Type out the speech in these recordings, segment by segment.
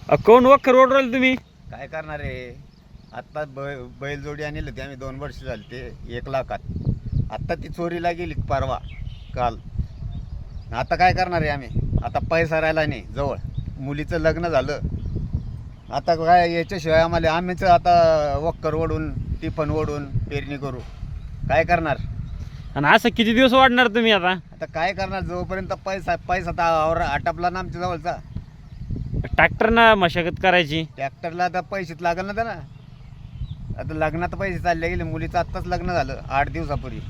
कोण वखर ओढ राहिले तुम्ही? काय करणार आहे आत्ता बैलजोडी आणली होती आम्ही 2 वर्ष झाली ते 1 लाखात. आत्ता ती चोरीला गेली परवा काल. आता काय करणार आहे आम्ही? आता पैसा राहिला नाही जवळ, मुलीचं लग्न झालं. आता काय याच्याशिवाय आम्हीच आता वक्कर ओढून टिफन ओढून पेरणी करू, काय करणार? आणि असं किती दिवस वाढणार तुम्ही आता? आता काय करणार जोपर्यंत पैसा तर आटापला ना आमच्या जवळचा. ट्रॅक्टरनं मशागत करायची. ट्रॅक्टरला आता पैसेच लागल ना त्यांना. आता लग्नात पैसे चालले गेले, मुलीचं आत्ताच लग्न झालं 8 दिवसापूर्वी.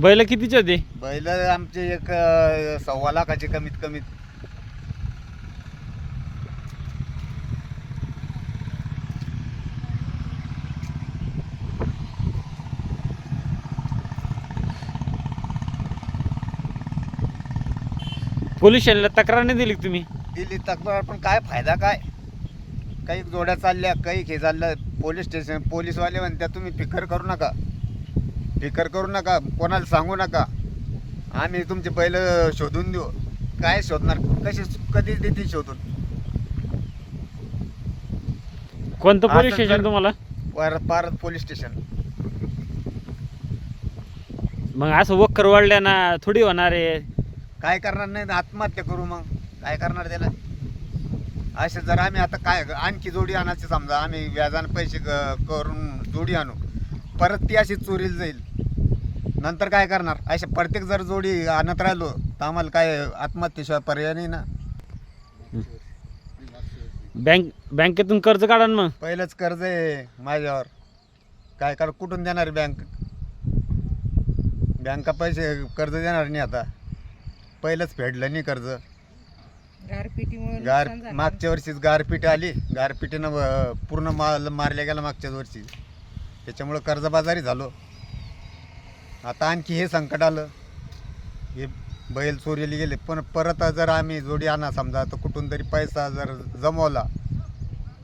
बैल कितीचे होते? बैल आमचे एक 1.25 लाखाचे कमीत कमीत. पोलीस स्टेशनला तक्रार नाही दिली का तुम्ही? दिली तक्रार, पण काय फायदा काय? काही जोड्या चालल्या, काही हे चाललं. पोलीस स्टेशन पोलीसवाले म्हणतात तुम्ही फिकर करू नका, कोणाला सांगू नका, आम्ही तुमचे बैल शोधून देऊ. काय शोधणार? कधी देतील शोधून? कोणतं पोलीस असं स्टेशन जर- तुम्हाला? पारत पोलीस स्टेशन. मग असं वखर वाढल्याना थोडी होणार आहे. काय करणार? नाही आत्महत्या करू, मग काय करणार त्याला? असे जर आम्ही आता काय आणखी जोडी आणायची समजा, आम्ही व्याजाने पैसे करून जोडी आणू, परत ती अशी चोरीला जाईल, नंतर काय करणार? असे प्रत्येक जर जोडी आणत राहिलो तर आम्हाला काय आत्महत्येशिवाय पर्याय नाही ना. बँकेतून कर्ज काढा ना. मग पहिलंच कर्ज आहे माझ्यावर, काय कर कुठून देणार बँका पैसे कर्ज देणार नाही. आता पहिलंच फेडलं नाही कर्ज. मागच्या वर्षीच गारपीट आली, गारपिटीनं पूर्ण माल मारल्या गेला मागच्याच वर्षी, त्याच्यामुळं कर्जबाजारी झालो. आता आणखी हे संकट आलं, हे बैल चोरीला गेले. पण परत जर आम्ही जोडी आणा समजा, तर कुठून तरी पैसा जर जमवला,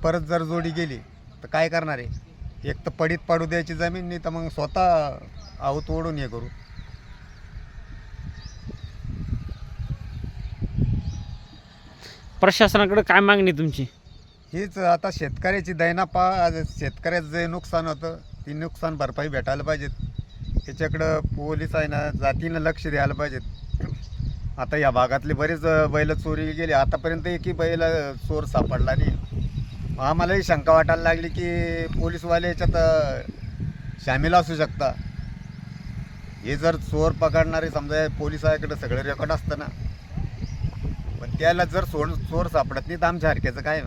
परत जर जोडी गेली तर काय करणार आहे? एक तर पडीत पाडू द्यायची जमीन, नाही तर मग स्वतः आऊत ओढून हे करू. प्रशासनाकडे काय मागणी तुमची? हीच आता शेतकऱ्याची शेतकऱ्याचं जे नुकसान होतं ती नुकसान भरपाई भेटायला पाहिजेत. त्याच्याकडं पोलीस आहे ना जातीनं लक्ष द्यायला पाहिजेत. आता या भागातले बरेच बैल चोरी गेले, आतापर्यंत एकही बैल चोर सापडला नाही. आम्हालाही शंका वाटायला लागली की पोलीसवाले याच्यात सामील असू शकता. हे जर चोर पकडणारे समजा पोलिसाकडे सगळे रेकॉर्ड असतं ना, पण त्याला जर चोर सापडत नाही तर आमच्या हरक्याचं काय?